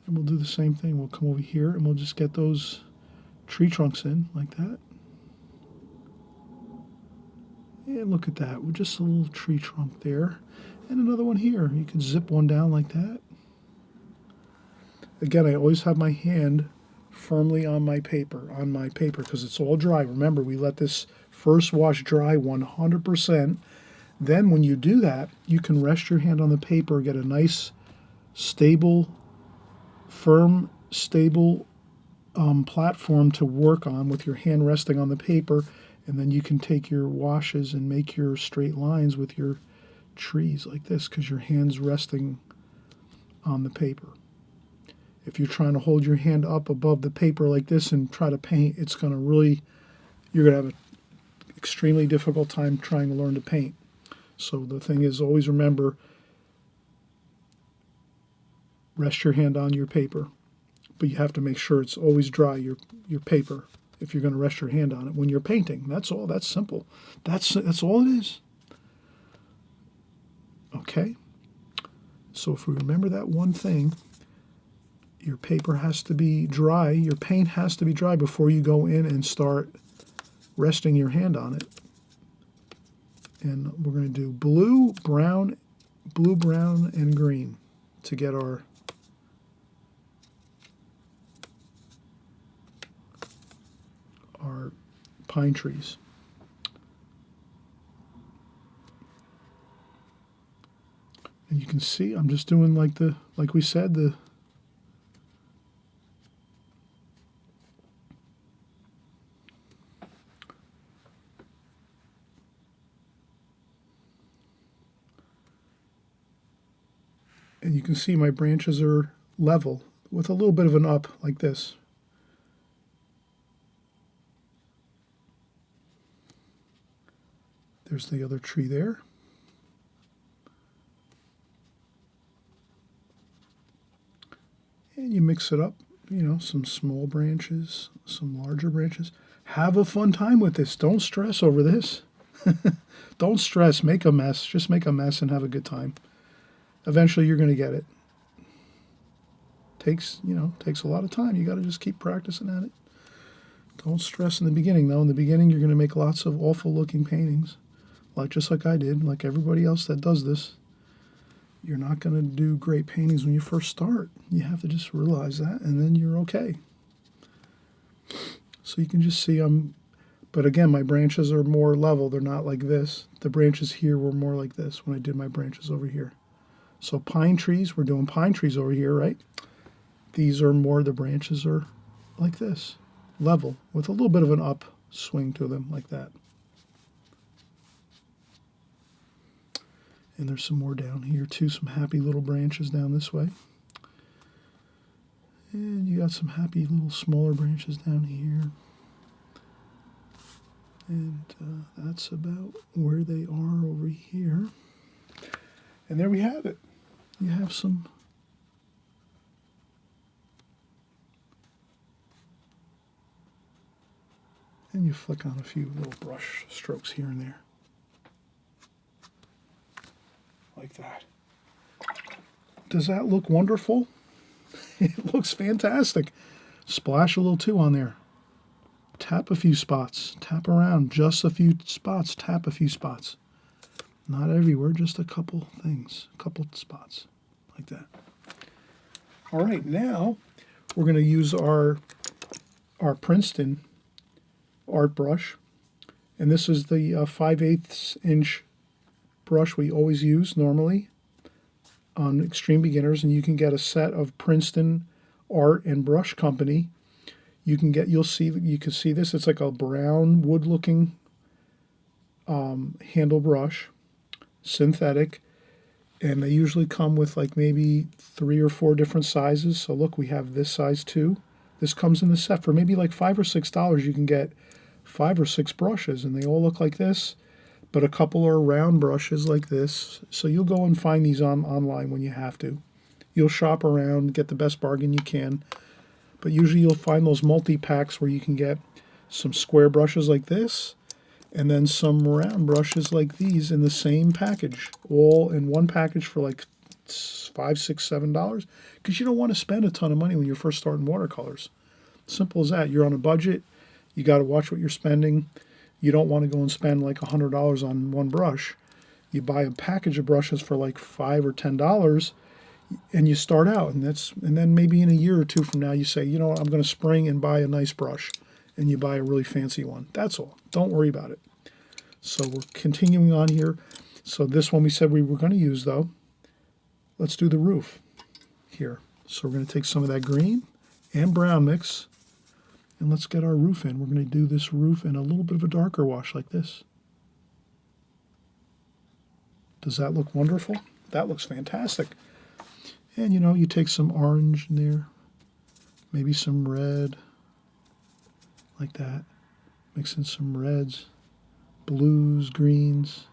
And we'll do the same thing. We'll come over here and we'll just get those tree trunks in like that. And look at that, with just a little tree trunk there. And another one here. You can zip one down like that. Again, I always have my hand firmly on my paper, because it's all dry. Remember, we let this first wash dry 100%. Then when you do that, you can rest your hand on the paper, get a nice, stable, firm, stable platform to work on with your hand resting on the paper. And then you can take your washes and make your straight lines with your trees like this, because your hand's resting on the paper. If you're trying to hold your hand up above the paper like this and try to paint, it's going to really, you're going to have an extremely difficult time trying to learn to paint. So the thing is, always remember, rest your hand on your paper, but you have to make sure it's always dry, your paper. if you're going to rest your hand on it when you're painting. That's all. That's simple. That's all it is. Okay? So if we remember that one thing, your paper has to be dry, your paint has to be dry before you go in and start resting your hand on it. And we're going to do blue, brown, and green to get our pine trees. And you can see I'm just doing like we said, and you can see my branches are level with a little bit of an up like this. There's the other tree there. And you mix it up, you know, some small branches, some larger branches. Have a fun time with this. Don't stress over this. Don't stress. Make a mess. Just make a mess and have a good time. Eventually you're going to get it. Takes a lot of time. You got to just keep practicing at it. Don't stress in the beginning, though. In the beginning, you're going to make lots of awful looking paintings, just like I did, like everybody else that does this. You're not going to do great paintings when you first start. You have to just realize that, and then you're okay. So you can just see but again, my branches are more level. They're not like this. The branches here were more like this when I did my branches over here. So pine trees, we're doing pine trees over here, right? These are more, the branches are like this, level, with a little bit of an up swing to them, like that. And there's some more down here too, some happy little branches down this way. And you got some happy little smaller branches down here. And that's about where they are over here. And there we have it. You have some and you flick on a few little brush strokes here and there. Like that. Does that look wonderful? It looks fantastic. Splash a little too on there. Tap a few spots. Tap around just a few spots. Tap a few spots. Not everywhere, just a couple things. A couple spots. Like that. All right, now we're going to use our Princeton art brush. And this is the 5/8 inch brush we always use normally on extreme beginners, and you can get a set of Princeton Art and Brush Company. You can see this. It's like a brown wood looking handle brush, synthetic, and they usually come with like maybe 3 or 4 different sizes. So look, we have this size too. This comes in the set for maybe like $5 or $6. You can get 5 or 6 brushes, and they all look like this. But a couple are round brushes like this. So you'll go and find these online when you have to. You'll shop around, get the best bargain you can. But usually you'll find those multi-packs where you can get some square brushes like this, and then some round brushes like these in the same package, all in one package for like $5, $6, $7, because you don't want to spend a ton of money when you're first starting watercolors. Simple as that. You're on a budget. You got to watch what you're spending. You don't want to go and spend like $100 on one brush. You buy a package of brushes for like $5 or $10, and you start out, and then maybe in a year or two from now you say, you know what, I'm going to spring and buy a nice brush, and you buy a really fancy one. That's all. Don't worry about it. So we're continuing on here. So this one we said we were going to use, though. Let's do the roof here. So we're going to take some of that green and brown mix, and let's get our roof in. We're going to do this roof in a little bit of a darker wash like this. Does that look wonderful? That looks fantastic. And you know, you take some orange in there, maybe some red, like that. Mix in some reds, blues, greens.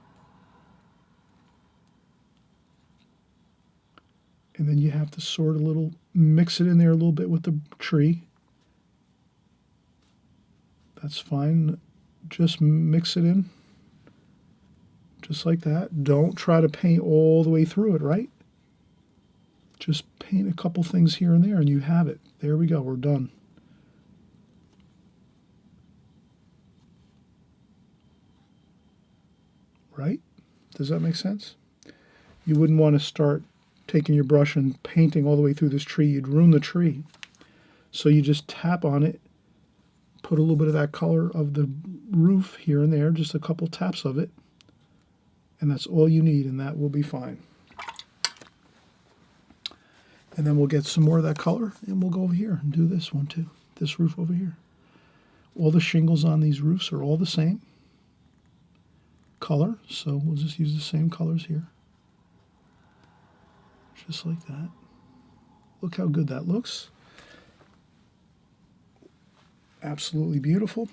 And then you have to mix it in there a little bit with the tree. That's fine. Just mix it in, just like that. Don't try to paint all the way through it, right? Just paint a couple things here and there and you have it. There we go, we're done. Right? Does that make sense? You wouldn't want to start taking your brush and painting all the way through this tree. You'd ruin the tree. So you just tap on it, put a little bit of that color of the roof here and there, just a couple taps of it, and that's all you need, and that will be fine. And then we'll get some more of that color, and we'll go over here and do this one too, this roof over here. All the shingles on these roofs are all the same color, so we'll just use the same colors here. Just like that. Look how good that looks. Absolutely beautiful.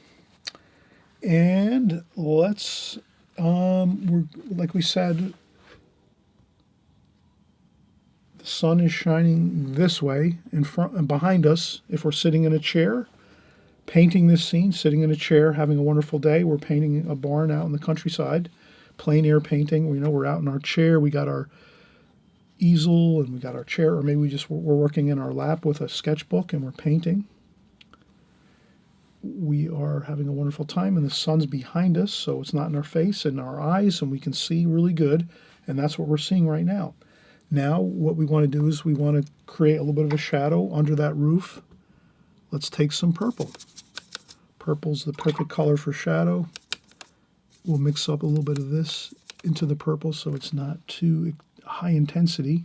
And let's, we're, like we said, the sun is shining this way in front and behind us. If we're sitting in a chair, painting this scene, sitting in a chair, having a wonderful day, we're painting a barn out in the countryside, plein air painting. You know, we're out in our chair, we got our easel and we got our chair, or maybe we're working in our lap with a sketchbook and we're painting. We are having a wonderful time and the sun's behind us, so it's not in our face and our eyes, and we can see really good, and that's what we're seeing right now. Now what we want to do is we want to create a little bit of a shadow under that roof. Let's take some purple. Purple's the perfect color for shadow. We'll mix up a little bit of this into the purple so it's not too high intensity.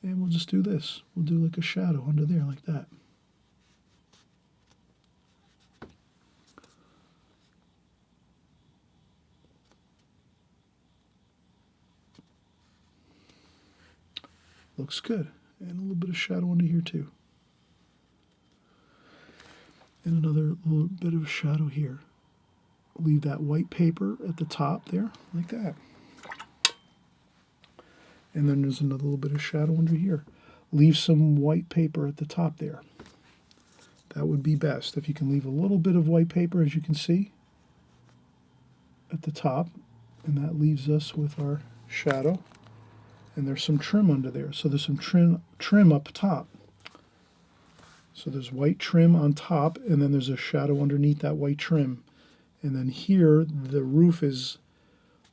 And we'll just do this. We'll do like a shadow under there like that. Looks good. And a little bit of shadow under here too. And another little bit of shadow here. Leave that white paper at the top there, like that. And then there's another little bit of shadow under here. Leave some white paper at the top there. That would be best. If you can leave a little bit of white paper, as you can see, at the top, and that leaves us with our shadow. And there's some trim under there. So there's some trim up top. So there's white trim on top, and then there's a shadow underneath that white trim. And then here, the roof is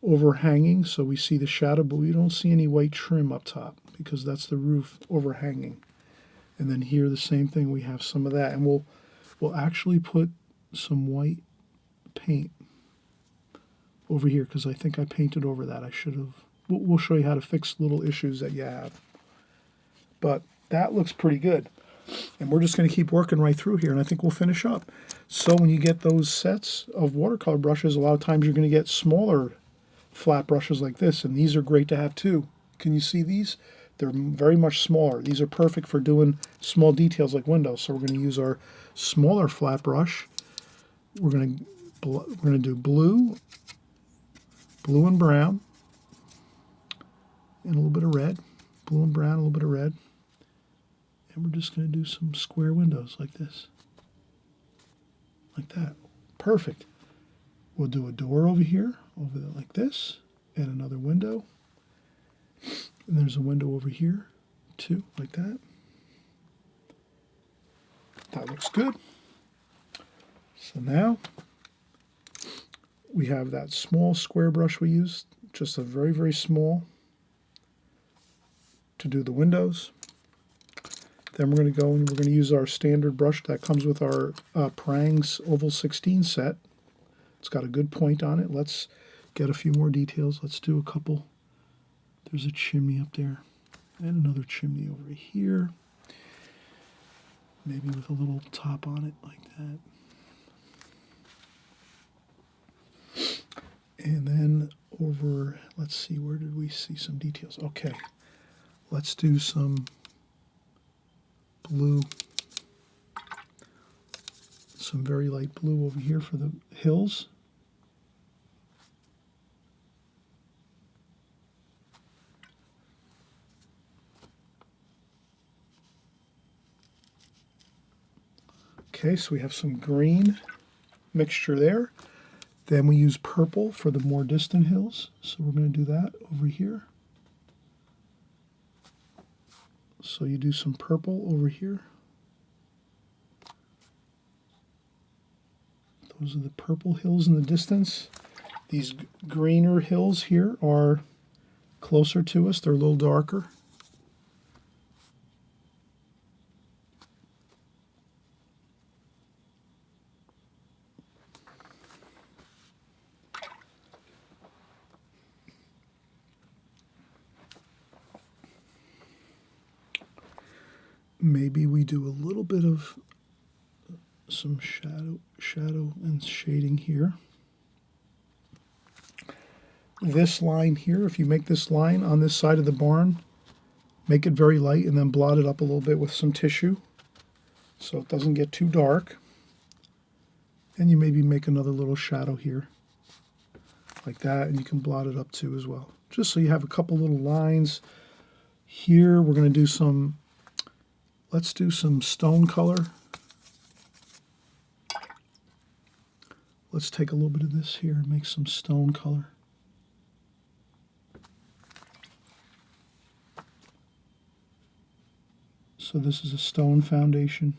overhanging, so we see the shadow, but we don't see any white trim up top because that's the roof overhanging. And then here, the same thing, we have some of that. And we'll actually put some white paint over here because I think I painted over that. I should have. We'll show you how to fix little issues that you have. But that looks pretty good. And we're just going to keep working right through here, and I think we'll finish up. So when you get those sets of watercolor brushes, a lot of times you're going to get smaller flat brushes like this, and these are great to have too. Can you see these? They're very much smaller. These are perfect for doing small details like windows. So we're going to use our smaller flat brush. We're going to do blue and brown, and a little bit of red, blue and brown, a little bit of red. And we're just going to do some square windows like this. Like that. Perfect. We'll do a door over here, over there like this, and another window. And there's a window over here, too, like that. That looks good. So now we have that small square brush we used, just a very, very small, to do the windows. Then we're going to go and we're going to use our standard brush that comes with our Prang's Oval 16 set. It's got a good point on it. Let's get a few more details. Let's do a couple. There's a chimney up there and another chimney over here. Maybe with a little top on it like that. And then over, let's see, where did we see some details? Okay, let's do some blue, some very light blue over here for the hills. Okay, so we have some green mixture there. Then we use purple for the more distant hills. So we're going to do that over here. So you do some purple over here. Those are the purple hills in the distance. These greener hills here are closer to us. They're a little darker. Maybe we do a little bit of some shadow and shading here. This line here, if you make this line on this side of the barn, make it very light and then blot it up a little bit with some tissue so it doesn't get too dark. And you maybe make another little shadow here like that, and you can blot it up too as well. Just so you have a couple little lines. Here we're going to do some, let's do some stone color. Let's take a little bit of this here and make some stone color. So this is a stone foundation.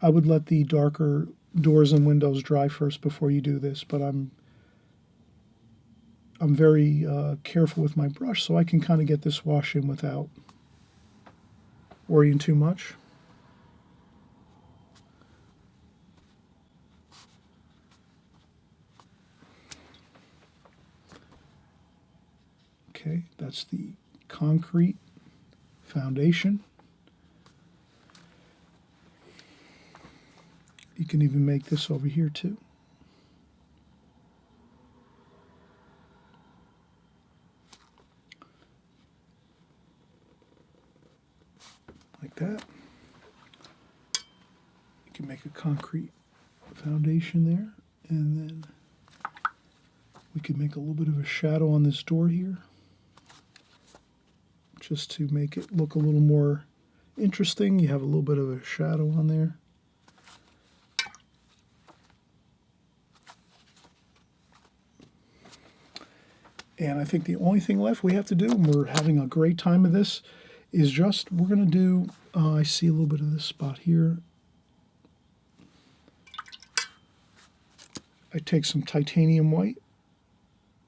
I would let the darker doors and windows dry first before you do this, but I'm very careful with my brush, so I can kind of get this wash in without worrying too much. Okay, that's the concrete foundation. You can even make this over here too. Like that. You can make a concrete foundation there, and then we could make a little bit of a shadow on this door here, just to make it look a little more interesting. You have a little bit of a shadow on there. And I think the only thing left we have to do, and we're having a great time of this, is just, we're going to do, I see a little bit of this spot here. I take some titanium white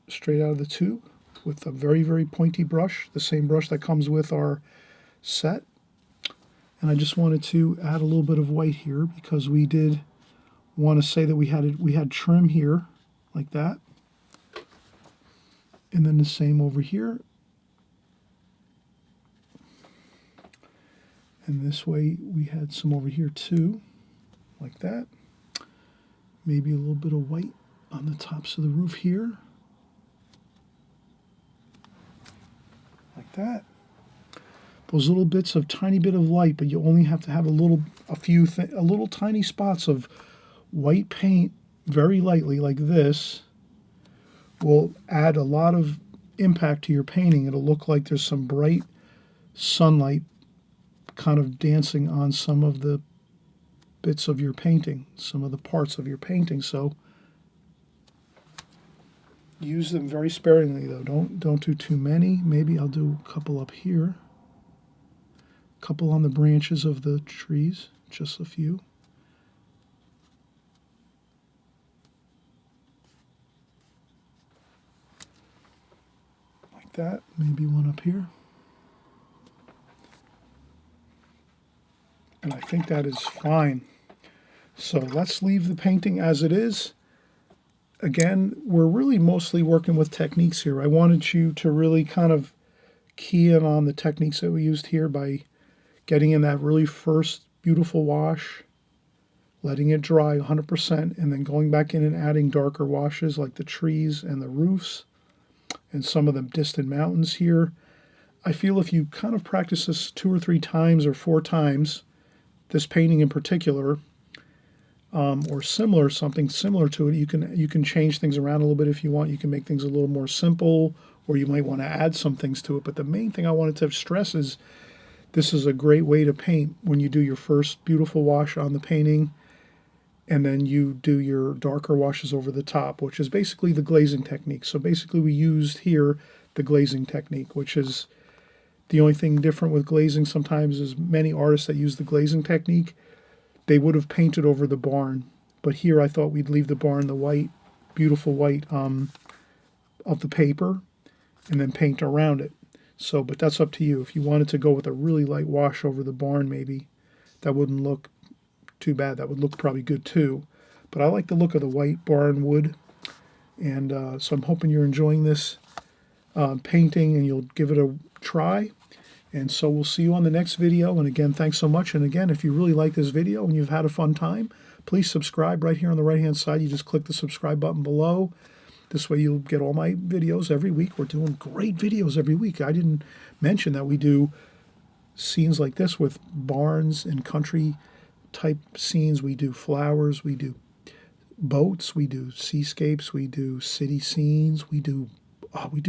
straight out of the tube with a very, very pointy brush, the same brush that comes with our set. And I just wanted to add a little bit of white here because we did want to say that we had trim here like that. And then the same over here. And this way we had some over here too, like that. Maybe a little bit of white on the tops of the roof here. Like that. Those little bits of tiny bit of light, but you only have to have a little tiny spots of white paint very lightly like this. Will add a lot of impact to your painting. It'll look like there's some bright sunlight kind of dancing on some of the bits of your painting, some of the parts of your painting. So use them very sparingly though. Don't do too many. Maybe I'll do a couple up here, a couple on the branches of the trees, just a few. That, maybe one up here. And I think that is fine. So let's leave the painting as it is. Again, we're really mostly working with techniques here. I wanted you to really kind of key in on the techniques that we used here by getting in that really first beautiful wash, letting it dry 100%, and then going back in and adding darker washes like the trees and the roofs and some of the distant mountains here. I feel if you kind of practice this 2 or 3 times or 4 times, this painting in particular, or something similar to it, you can change things around a little bit if you want. You can make things a little more simple, or you might want to add some things to it. But the main thing I wanted to stress is this is a great way to paint when you do your first beautiful wash on the painting. and then you do your darker washes over the top, which is basically the glazing technique. So basically we used here the glazing technique, which is the only thing different with glazing sometimes is many artists that use the glazing technique, they would have painted over the barn. But here I thought we'd leave the barn the white, beautiful white of the paper and then paint around it. So, but that's up to you. If you wanted to go with a really light wash over the barn, maybe, that wouldn't look too bad. That would look probably good too. But I like the look of the white barn wood. And so I'm hoping you're enjoying this painting and you'll give it a try. And so we'll see you on the next video. And again, thanks so much. And again, if you really like this video and you've had a fun time, please subscribe right here on the right-hand side. You just click the subscribe button below. This way you'll get all my videos every week. We're doing great videos every week. I didn't mention that we do scenes like this with barns and country type scenes. We do flowers, we do boats, we do seascapes, we do city scenes, we do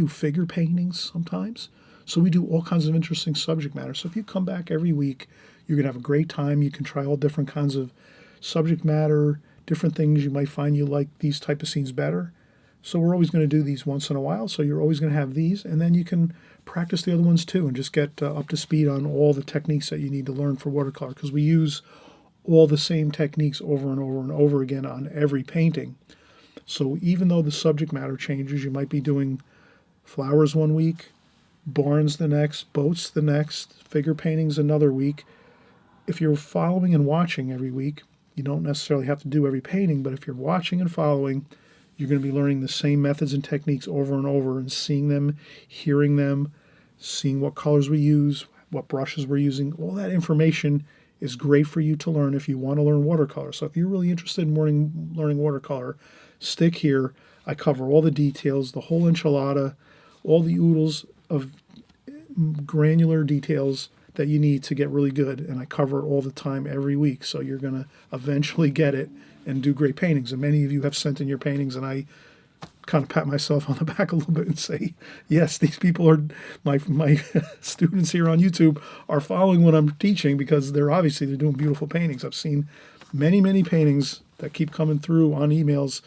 figure paintings sometimes. So we do all kinds of interesting subject matter. So if you come back every week, you're going to have a great time. You can try all different kinds of subject matter, different things. You might find you like these type of scenes better. So we're always going to do these once in a while. So you're always going to have these. And then you can practice the other ones too and just get up to speed on all the techniques that you need to learn for watercolor, because we use all the same techniques over and over and over again on every painting. So even though the subject matter changes, you might be doing flowers one week, barns the next, boats the next, figure paintings another week. If you're following and watching every week, you don't necessarily have to do every painting, but if you're watching and following, you're going to be learning the same methods and techniques over and over and seeing them, hearing them, seeing what colors we use, what brushes we're using. All that information is great for you to learn if you want to learn watercolor. So if you're really interested in learning watercolor, stick here. I cover all the details, the whole enchilada, all the oodles of granular details that you need to get really good, and I cover it all the time every week, so you're going to eventually get it and do great paintings. And many of you have sent in your paintings, and I kind of pat myself on the back a little bit and say, yes, these people are, my students here on YouTube are following what I'm teaching, because they're doing beautiful paintings. I've seen many paintings that keep coming through on emails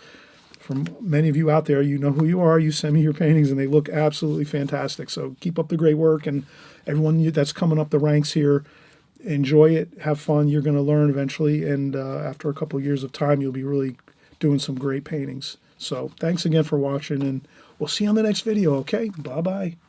from many of you out there. You know who you are. You send me your paintings, and they look absolutely fantastic. So keep up the great work, and everyone that's coming up the ranks here, enjoy it, have fun. You're going to learn eventually, and after a couple of years of time, you'll be really doing some great paintings. So thanks again for watching, and we'll see you on the next video, okay? Bye-bye.